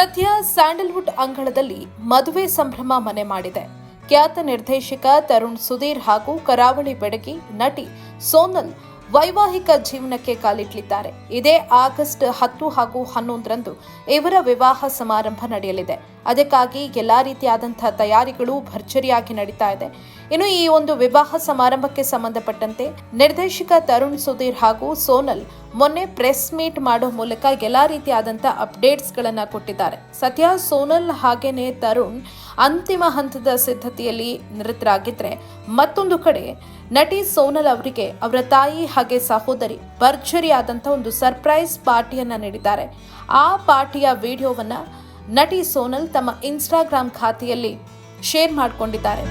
ಸದ್ಯ ಸ್ಯಾಂಡಲ್ವುಡ್ ಅಂಗಳದಲ್ಲಿ ಮದುವೆ ಸಂಭ್ರಮ ಮನೆ ಮಾಡಿದೆ. ಖ್ಯಾತ ನಿರ್ದೇಶಕ ತರುಣ್ ಸುಧೀರ್ ಹಾಗೂ ಕರಾವಳಿ ಬೆಡಗಿ ನಟಿ ಸೋನಲ್ ವೈವಾಹಿಕ ಜೀವನಕ್ಕೆ ಕಾಲಿಟ್ಟಲಿದ್ದಾರೆ. ಇದೇ ಆಗಸ್ಟ್ 10 ಹಾಗೂ 11ರಂದು ಇವರ ವಿವಾಹ ಸಮಾರಂಭ ನಡೆಯಲಿದೆ. ಅದಕ್ಕಾಗಿ ಎಲ್ಲಾ ರೀತಿಯಾದಂತಹ ತಯಾರಿಗಳು ಭರ್ಜರಿಯಾಗಿ ನಡೀತಾ ಇದೆ. ಇನ್ನು ಈ ಒಂದು ವಿವಾಹ ಸಮಾರಂಭಕ್ಕೆ ಸಂಬಂಧಪಟ್ಟಂತೆ ನಿರ್ದೇಶಕ ತರುಣ್ ಸುಧೀರ್ ಹಾಗೂ ಸೋನಲ್ ಮೊನ್ನೆ ಪ್ರೆಸ್ ಮೀಟ್ ಮಾಡೋ ಮೂಲಕ ಎಲ್ಲಾ ರೀತಿಯಾದಂತಹ ಅಪ್ಡೇಟ್ಸ್ ಗಳನ್ನ ಕೊಟ್ಟಿದ್ದಾರೆ. ಸದ್ಯ ಸೋನಲ್ ಹಾಗೇನೆ ತರುಣ್ ಅಂತಿಮ ಹಂತದ ಸಿದ್ಧತೆಯಲ್ಲಿ ನಿರತರಾಗಿದ್ರೆ, ಮತ್ತೊಂದು ಕಡೆ ನಟಿ ಸೋನಲ್ ಅವರಿಗೆ ಅವರ ತಾಯಿ ಹಾಗೆ ಸಹೋದರಿ ಭರ್ಜರಿಯಾದಂಥ ಒಂದು ಸರ್ಪ್ರೈಸ್ ಪಾರ್ಟಿಯನ್ನ ನೀಡಿದ್ದಾರೆ. ಆ ಪಾರ್ಟಿಯ ವಿಡಿಯೋವನ್ನ ನಟಿ ಸೋನಲ್ ತಮ್ಮ ಇನ್ಸ್ಟಾಗ್ರಾಮ್ ಖಾತೆಯಲ್ಲಿ ಶೇರ್ ಮಾಡಿಕೊಂಡಿದ್ದಾರೆ.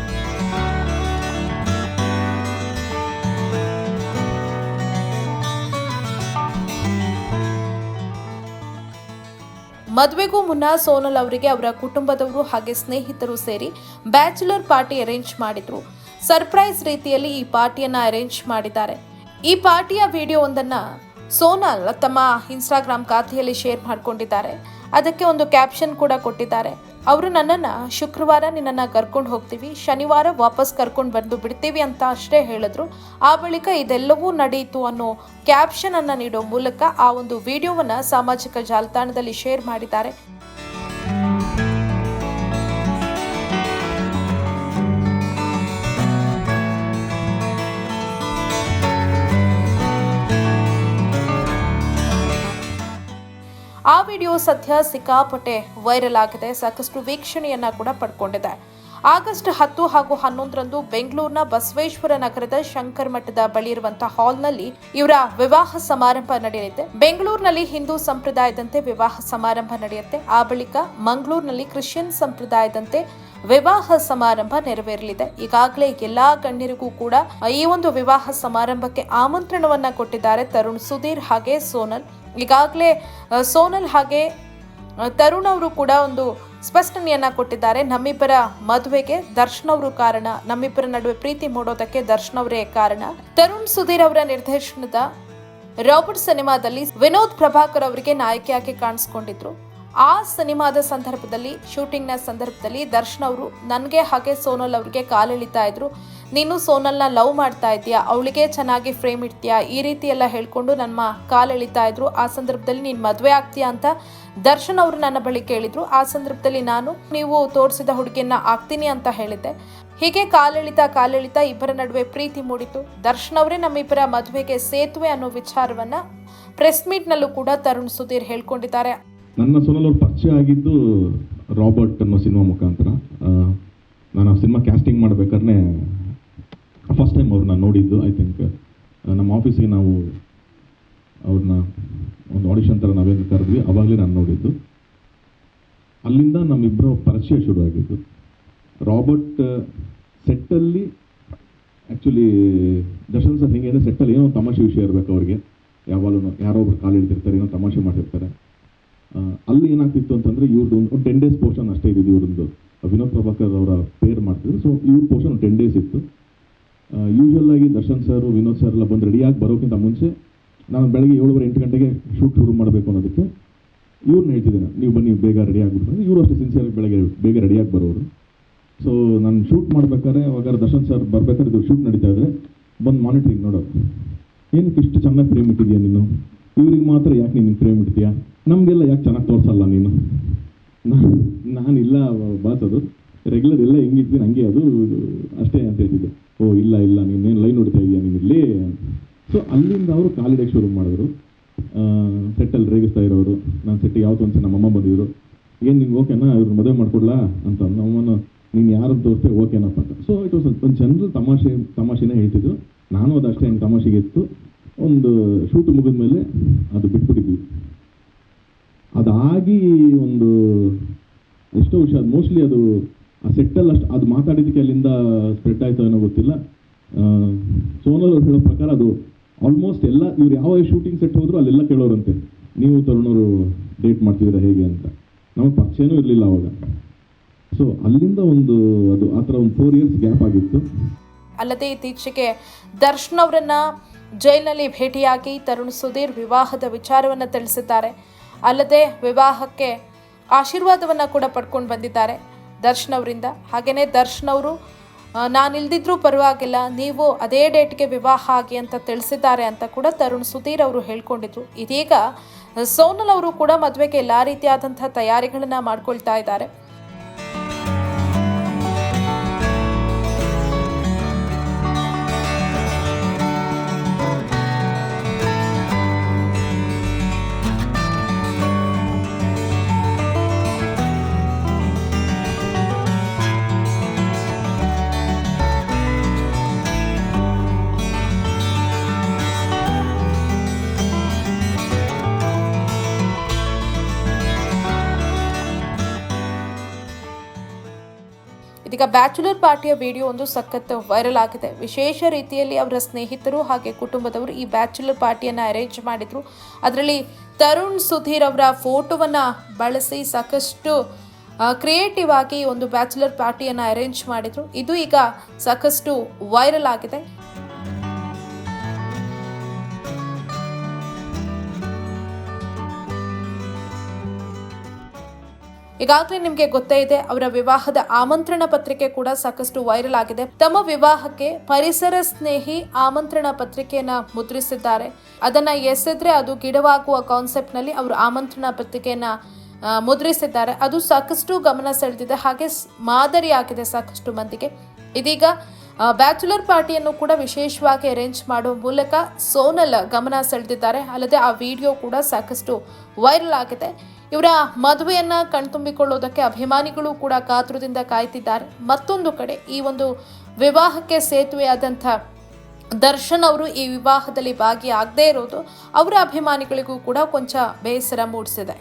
ಮದುವೆಗೂ ಮುನ್ನ ಸೋನಲ್ ಅವರಿಗೆ ಅವರ ಕುಟುಂಬದವರು ಹಾಗೆ ಸ್ನೇಹಿತರು ಸೇರಿ ಬ್ಯಾಚುಲರ್ ಪಾರ್ಟಿ ಅರೇಂಜ್ ಮಾಡಿದ್ರು. ಸರ್ಪ್ರೈಸ್ ರೀತಿಯಲ್ಲಿ ಈ ಪಾರ್ಟಿಯನ್ನ ಅರೇಂಜ್ ಮಾಡಿದ್ದಾರೆ. ಈ ಪಾರ್ಟಿಯ ವಿಡಿಯೋವೊಂದನ್ನ ಸೋನಲ್ ತಮ್ಮ ಇನ್ಸ್ಟಾಗ್ರಾಮ್ ಖಾತೆಯಲ್ಲಿ ಶೇರ್ ಮಾಡಿಕೊಂಡಿದ್ದಾರೆ. ಅದಕ್ಕೆ ಒಂದು ಕ್ಯಾಪ್ಷನ್ ಕೂಡ ಕೊಟ್ಟಿದ್ದಾರೆ. ಅವರು ನನ್ನನ್ನ ಶುಕ್ರವಾರ ನಿನ್ನನ್ನು ಕರ್ಕೊಂಡು ಹೋಗ್ತೀವಿ, ಶನಿವಾರ ವಾಪಸ್ ಕರ್ಕೊಂಡು ಬಂದು ಬಿಡ್ತೀವಿ ಅಂತ ಅಷ್ಟೇ ಹೇಳಿದ್ರು. ಆ ಬಳಿಕ ಇದೆಲ್ಲವೂ ನಡೆಯಿತು ಅನ್ನೋ ಕ್ಯಾಪ್ಷನ್ ಅನ್ನ ನೀಡೋ ಮೂಲಕ ಆ ಒಂದು ವಿಡಿಯೋವನ್ನ ಸಾಮಾಜಿಕ ಜಾಲತಾಣದಲ್ಲಿ ಶೇರ್ ಮಾಡಿದ್ದಾರೆ. ಆ ವಿಡಿಯೋ ಸದ್ಯ ಸಿಕ್ಕಾಪಟ್ಟೆ ವೈರಲ್ ಆಗಿದೆ, ಸಾಕಷ್ಟು ವೀಕ್ಷಣೆಯನ್ನ ಕೂಡ ಪಡ್ಕೊಂಡಿದೆ. ಆಗಸ್ಟ್ 10 ಹಾಗೂ 11ರಂದು ಬೆಂಗಳೂರಿನ ಬಸವೇಶ್ವರ ನಗರದ ಶಂಕರ್ ಮಠದ ಬಳಿ ಇರುವಂತಹ ಹಾಲ್ನಲ್ಲಿ ಇವರ ವಿವಾಹ ಸಮಾರಂಭ ನಡೆಯಲಿದೆ. ಬೆಂಗಳೂರಿನಲ್ಲಿ ಹಿಂದೂ ಸಂಪ್ರದಾಯದಂತೆ ವಿವಾಹ ಸಮಾರಂಭ ನಡೆಯುತ್ತೆ. ಆ ಬಳಿಕ ಮಂಗಳೂರಿನಲ್ಲಿ ಕ್ರಿಶ್ಚಿಯನ್ ಸಂಪ್ರದಾಯದಂತೆ ವಿವಾಹ ಸಮಾರಂಭ ನೆರವೇರಲಿದೆ. ಈಗಾಗಲೇ ಎಲ್ಲಾ ಗಣ್ಯರಿಗೂ ಕೂಡ ಈ ಒಂದು ವಿವಾಹ ಸಮಾರಂಭಕ್ಕೆ ಆಮಂತ್ರಣವನ್ನ ಕೊಟ್ಟಿದ್ದಾರೆ ತರುಣ್ ಸುಧೀರ್ ಹಾಗೆ ಸೋನಲ್. ಈಗಾಗಲೇ ಸೋನಲ್ ಹಾಗೆ ತರುಣ್ ಅವರು ಕೂಡ ಒಂದು ಸ್ಪಷ್ಟನೆಯನ್ನ ಕೊಟ್ಟಿದ್ದಾರೆ. ನಮ್ಮಿಬ್ಬರ ಮದುವೆಗೆ ದರ್ಶನ್ ಅವರು ಕಾರಣ, ನಮ್ಮಿಬ್ಬರ ನಡುವೆ ಪ್ರೀತಿ ಮೂಡೋದಕ್ಕೆ ದರ್ಶನ್ ಅವರೇ ಕಾರಣ. ತರುಣ್ ಸುಧೀರ್ ಅವರ ನಿರ್ದೇಶನದ ರಾಬರ್ಟ್ ಸಿನಿಮಾದಲ್ಲಿ ವಿನೋದ್ ಪ್ರಭಾಕರ್ ಅವರಿಗೆ ನಾಯಕಿಯಾಗಿ ಕಾಣಿಸಿಕೊಂಡಿದ್ರು. ಆ ಸಿನಿಮಾದ ಸಂದರ್ಭದಲ್ಲಿ, ಶೂಟಿಂಗ್ನ ಸಂದರ್ಭದಲ್ಲಿ ದರ್ಶನ್ ಅವರು ನನಗೆ ಹಾಗೆ ಸೋನಲ್ ಅವರಿಗೆ ಕಾಲೆಳಿತಾ ಇದ್ರು. ನೀನು ಸೋನಲ್ನ ಲವ್ ಮಾಡ್ತಾ ಇದೀಯಾ, ಅವಳಿಗೆ ಚೆನ್ನಾಗಿ ಫ್ರೇಮ್ ಇಡ್ತೀಯಾ, ಈ ರೀತಿ ಎಲ್ಲ ಹೇಳ್ಕೊಂಡು ನಮ್ಮ ಕಾಲೆಳಿತಾ ಇದ್ರು. ಆ ಸಂದರ್ಭದಲ್ಲಿ ನೀನು ಮದುವೆ ಆಗ್ತೀಯಾ ಅಂತ ದರ್ಶನ್ ಅವರು ನನ್ನ ಬಳಿ ಕೇಳಿದ್ರು. ಆ ಸಂದರ್ಭದಲ್ಲಿ ನಾನು ನೀವು ತೋರಿಸಿದ ಹುಡುಗಿಯನ್ನ ಆಗ್ತೀನಿ ಅಂತ ಹೇಳಿದ್ದೆ. ಹೀಗೆ ಕಾಲೆಳಿತಾ ಇಬ್ಬರ ನಡುವೆ ಪ್ರೀತಿ ಮೂಡಿತು. ದರ್ಶನ್ ಅವರೇ ನಮ್ಮಿಬ್ಬರ ಮದುವೆಗೆ ಸೇತುವೆ ಅನ್ನೋ ವಿಚಾರವನ್ನ ಪ್ರೆಸ್ ಮೀಟ್ ನಲ್ಲೂ ಕೂಡ ತರುಣ್ ಸುಧೀರ್ ಹೇಳ್ಕೊಂಡಿದ್ದಾರೆ. ನನ್ನ ಸೋನಲ್ ಅವ್ರು ಪರಿಚಯ ಆಗಿದ್ದು ರಾಬರ್ಟ್ ಅನ್ನೋ ಸಿನಿಮಾ ಮುಖಾಂತರ. ನಾನು ಆ ಸಿನಿಮಾ ಕ್ಯಾಸ್ಟಿಂಗ್ ಮಾಡ್ಬೇಕಾದ್ರೆ ಫಸ್ಟ್ ಟೈಮ್ ಅವ್ರನ್ನ ನೋಡಿದ್ದು. ಐ ಥಿಂಕ್ ನಮ್ಮ ಆಫೀಸಿಗೆ ನಾವು ಅವ್ರನ್ನ ಒಂದು ಆಡಿಷನ್ ಥರ ನಾವೇನು ಕರೆದ್ವಿ, ಆವಾಗಲೇ ನಾನು ನೋಡಿದ್ದು. ಅಲ್ಲಿಂದ ನಮ್ಮಿಬ್ಬರ ಪರಿಚಯ ಶುರುವಾಗಿದ್ದು. ರಾಬರ್ಟ್ ಸೆಟ್ಟಲ್ಲಿ ಆ್ಯಕ್ಚುಲಿ ದರ್ಶನ್ ಸರ್ ಹಿಂಗೇನೆ ಸೆಟ್ಟಲ್ಲಿ ಏನೋ ತಮಾಷೆ ವಿಷಯ ಇರಬೇಕು ಅವ್ರಿಗೆ, ಯಾವಾಗಲೂ ಯಾರೋ ಒಬ್ರು ಕಾಲು ಹಿಡ್ತಿರ್ತಾರೆ, ಏನೋ ತಮಾಷೆ ಮಾಡಿರ್ತಾರೆ. ಅಲ್ಲಿ ಏನಾಗ್ತಿತ್ತು ಅಂತಂದರೆ ಇವ್ರದ್ದು ಒಂದು 10 days ಪೋರ್ಷನ್ ಅಷ್ಟೇ ಇದ್ದಿದ್ದು. ಇವ್ರದ್ದು ವಿನೋದ್ ಪ್ರಭಾಕರ್ ಅವರ ಪೇರ್ ಮಾಡ್ತಿದ್ರು. ಸೊ ಇವ್ರ ಪೋರ್ಷನ್ 10 days ಇತ್ತು. ಯೂಶ್ವಲ್ ಆಗಿ ದರ್ಶನ್ ಸರ್, ವಿನೋದ್ ಸರ್ ಎಲ್ಲ ಬಂದು ರೆಡಿಯಾಗಿ ಬರೋಕ್ಕಿಂತ ಮುಂಚೆ ನಾನು ಬೆಳಗ್ಗೆ 7-8 ಗಂಟೆಗೆ ಶೂಟ್ ಶುರು ಮಾಡಬೇಕು ಅನ್ನೋದಕ್ಕೆ ಇವ್ರನ್ನ ಹೇಳ್ತಿದ್ದೇನೆ, ನೀವು ಬನ್ನಿ ಬೇಗ ರೆಡಿ ಆಗಿಬಿಟ್ಟು. ಇವರು ಅಷ್ಟೇ ಸಿನ್ಸಿಯರಾಗಿ ಬೆಳಗ್ಗೆ ಬೇಗ ರೆಡಿಯಾಗಿ ಬರೋರು. ಸೊ ನಾನು ಶೂಟ್ ಮಾಡ್ಬೇಕಾದ್ರೆ ಅವಾಗ ದರ್ಶನ್ ಸರ್ ಬರ್ಬೇಕಾದ್ರೆ ಇದು ಶೂಟ್ ನಡೀತಾ ಇದ್ರೆ ಬಂದು ಮಾನಿಟ್ರಿಂಗ್ ನೋಡೋರು. ಏನಕ್ಕೆ ಇಷ್ಟು ಚೆನ್ನಾಗಿ ಫ್ರೇಮ್ ಇಟ್ಟಿದ್ಯಾ ನೀನು, ಇವ್ರಿಗೆ ಮಾತ್ರ ಯಾಕೆ ನೀನು ಫ್ರೇಮ್ ಇಡ್ತೀಯಾ, ನಮಗೆಲ್ಲ ಯಾಕೆ ಚೆನ್ನಾಗಿ ತೋರಿಸಲ್ಲ ನೀನು. ನಾನಿಲ್ಲ ಬಾಸ್, ಅದು ರೆಗ್ಯುಲರ್ ಎಲ್ಲ ಹೆಂಗಿರ್ತೀನಿ ಹಂಗೆ ಅದು ಅಷ್ಟೇ ಅಂತ ಹೇಳ್ತಿದ್ದೆ. ಓ ಇಲ್ಲ ನೀನೇನು ಲೈನ್ ನೋಡ್ತಾ ಇದೆಯಾ ನೀನಿಲ್ಲಿ. ಸೊ ಅಲ್ಲಿಂದ ಅವರು ಕಾಲಿಡಕ್ಕೆ ಶುರು ಮಾಡಿದ್ರು. ಸೆಟ್ಟಲ್ಲಿ ರೇಗಿಸ್ತಾ ಇರೋರು. ನಾನು ಸೆಟ್ಟಿಗೆ ಯಾವತ್ತೂ ಒಂದ್ಸಲ ನಮ್ಮಮ್ಮ ಬಂದಿದ್ರು. ಏನು ನಿಂಗೆ ಓಕೆನಾ, ಇವ್ರು ಮದುವೆ ಮಾಡ್ಕೊಡ್ಲಾ ಅಂತ. ನಮ್ಮನ್ನು ನೀನು ಯಾರನ್ನು ತೋರಿಸ್ತೇ ಓಕೆನಪ್ಪ ಅಂತ. ಸೊ ಇಟ್ ವಾಸ್ ಒಂದು ಜನರಲ್ ತಮಾಷೆನೇ ಹೇಳ್ತಿದ್ರು. ನಾನು ಅದು ಅಷ್ಟೇ ಹಂಗೆ ತಮಾಷೆಗೆ ಇತ್ತು. ಒಂದು ಶೂಟ್ ಮುಗಿದ ಮೇಲೆ ಅದು ಬಿಟ್ಬಿಟ್ಟಿದ್ವಿ. ಅದಾಗಿ ಒಂದು ಎಷ್ಟೋ ವಿಷಯ ಮೋಸ್ಟ್ಲಿ ಅದು ಆ ಸೆಟ್ಟಲ್ಲಿ ಅಷ್ಟು ಅದು ಮಾತಾಡಿದ್ದಕ್ಕೆ ಅಲ್ಲಿಂದ ಸ್ಪ್ರೆಡ್ ಆಯಿತು ಏನೋ ಗೊತ್ತಿಲ್ಲ. ಸೋನಲ್ ಅವ್ರು ಹೇಳೋ ಪ್ರಕಾರ ಅದು ಆಲ್ಮೋಸ್ಟ್ ಎಲ್ಲ ಇವ್ರು ಯಾವ ಶೂಟಿಂಗ್ ಸೆಟ್ ಹೋದ್ರು ಅಲ್ಲೆಲ್ಲ ಕೇಳೋರಂತೆ, ನೀವು ತರುಣವರು ಡೇಟ್ ಮಾಡ್ತಿದ್ದೀರಾ ಹೇಗೆ ಅಂತ. ನಮಗೆ ಪರಿಚಯನೂ ಇರಲಿಲ್ಲ ಅವಾಗ. ಸೊ ಅಲ್ಲಿಂದ ಒಂದು ಅದು ಆ ಥರ ಒಂದು 4 years ಗ್ಯಾಪ್ ಆಗಿತ್ತು. ಅಲ್ಲದೆ ಇತ್ತೀಚೆಗೆ ದರ್ಶನ್ ಅವರನ್ನ ಜೈಲಿನಲ್ಲಿ ಭೇಟಿಯಾಗಿ ತರುಣ್ ಸುಧೀರ್ ವಿವಾಹದ ವಿಚಾರವನ್ನು ತಿಳಿಸಿದ್ದಾರೆ. ಅಲ್ಲದೆ ವಿವಾಹಕ್ಕೆ ಆಶೀರ್ವಾದವನ್ನು ಕೂಡ ಪಡ್ಕೊಂಡು ಬಂದಿದ್ದಾರೆ ದರ್ಶನ್ ಅವರಿಂದ. ಹಾಗೆಯೇ ದರ್ಶನ್ ಅವರು ನಾನು ಇಲ್ದಿದ್ರೂ ಪರವಾಗಿಲ್ಲ, ನೀವು ಅದೇ ಡೇಟ್ಗೆ ವಿವಾಹ ಆಗಿ ಅಂತ ತಿಳಿಸಿದ್ದಾರೆ ಅಂತ ಕೂಡ ತರುಣ್ ಸುಧೀರ್ ಅವರು ಹೇಳ್ಕೊಂಡಿದ್ರು. ಇದೀಗ ಸೋನಲ್ ಅವರು ಕೂಡ ಮದುವೆಗೆ ಎಲ್ಲ ರೀತಿಯಾದಂತಹ ತಯಾರಿಗಳನ್ನು ಮಾಡ್ಕೊಳ್ತಾ ಇದ್ದಾರೆ. ಇದೀಗ ಬ್ಯಾಚುಲರ್ ಪಾರ್ಟಿಯ ವಿಡಿಯೋ ಒಂದು ಸಖತ್ ವೈರಲ್ ಆಗಿದೆ. ವಿಶೇಷ ರೀತಿಯಲ್ಲಿ ಅವರ ಸ್ನೇಹಿತರು ಹಾಗೆ ಕುಟುಂಬದವರು ಈ ಬ್ಯಾಚುಲರ್ ಪಾರ್ಟಿಯನ್ನು ಅರೇಂಜ್ ಮಾಡಿದ್ರು. ಅದರಲ್ಲಿ ತರುಣ್ ಸುಧೀರ್ ಅವರ ಫೋಟೋವನ್ನು ಬಳಸಿ ಸಾಕಷ್ಟು ಕ್ರಿಯೇಟಿವ್ ಆಗಿ ಒಂದು ಬ್ಯಾಚುಲರ್ ಪಾರ್ಟಿಯನ್ನು ಅರೇಂಜ್ ಮಾಡಿದ್ರು. ಇದು ಈಗ ಸಾಕಷ್ಟು ವೈರಲ್ ಆಗಿದೆ. ಈಗಾಗಲೇ ನಿಮಗೆ ಗೊತ್ತೇ ಇದೆ, ಅವರ ವಿವಾಹದ ಆಮಂತ್ರಣ ಪತ್ರಿಕೆ ಕೂಡ ಸಾಕಷ್ಟು ವೈರಲ್ ಆಗಿದೆ. ತಮ್ಮ ವಿವಾಹಕ್ಕೆ ಪರಿಸರ ಸ್ನೇಹಿ ಆಮಂತ್ರಣ ಪತ್ರಿಕೆಯನ್ನ ಮುದ್ರಿಸಿದ್ದಾರೆ. ಅದನ್ನ ಎಸೆದ್ರೆ ಅದು ಗಿಡವಾಗುವ ಕಾನ್ಸೆಪ್ಟ್ ನಲ್ಲಿ ಅವರು ಆಮಂತ್ರಣ ಪತ್ರಿಕೆಯನ್ನ ಮುದ್ರಿಸಿದ್ದಾರೆ. ಅದು ಸಾಕಷ್ಟು ಗಮನ ಸೆಳೆದಿದೆ, ಹಾಗೆ ಮಾದರಿಯಾಗಿದೆ ಸಾಕಷ್ಟು ಮಂದಿಗೆ. ಇದೀಗ ಬ್ಯಾಚುಲರ್ ಪಾರ್ಟಿಯನ್ನು ಕೂಡ ವಿಶೇಷವಾಗಿ ಅರೇಂಜ್ ಮಾಡುವ ಮೂಲಕ ಸೋನಲ್ ಗಮನ ಸೆಳೆದಿದ್ದಾರೆ. ಅಲ್ಲದೆ ಆ ವಿಡಿಯೋ ಕೂಡ ಸಾಕಷ್ಟು ವೈರಲ್ ಆಗಿದೆ. ಇವರ ಮದುವೆಯನ್ನ ಕಣ್ತುಂಬಿಕೊಳ್ಳೋದಕ್ಕೆ ಅಭಿಮಾನಿಗಳು ಕೂಡ ಕಾತುರದಿಂದ ಕಾಯ್ತಿದ್ದಾರೆ. ಮತ್ತೊಂದು ಕಡೆ ಈ ಒಂದು ವಿವಾಹಕ್ಕೆ ಸೇತುವೆಯಾದಂಥ ದರ್ಶನ್ ಅವರು ಈ ವಿವಾಹದಲ್ಲಿ ಭಾಗಿಯಾಗದೇ ಇರೋದು ಅವರ ಅಭಿಮಾನಿಗಳಿಗೂ ಕೂಡ ಕೊಂಚ ಬೇಸರ ಮೂಡಿಸಿದೆ.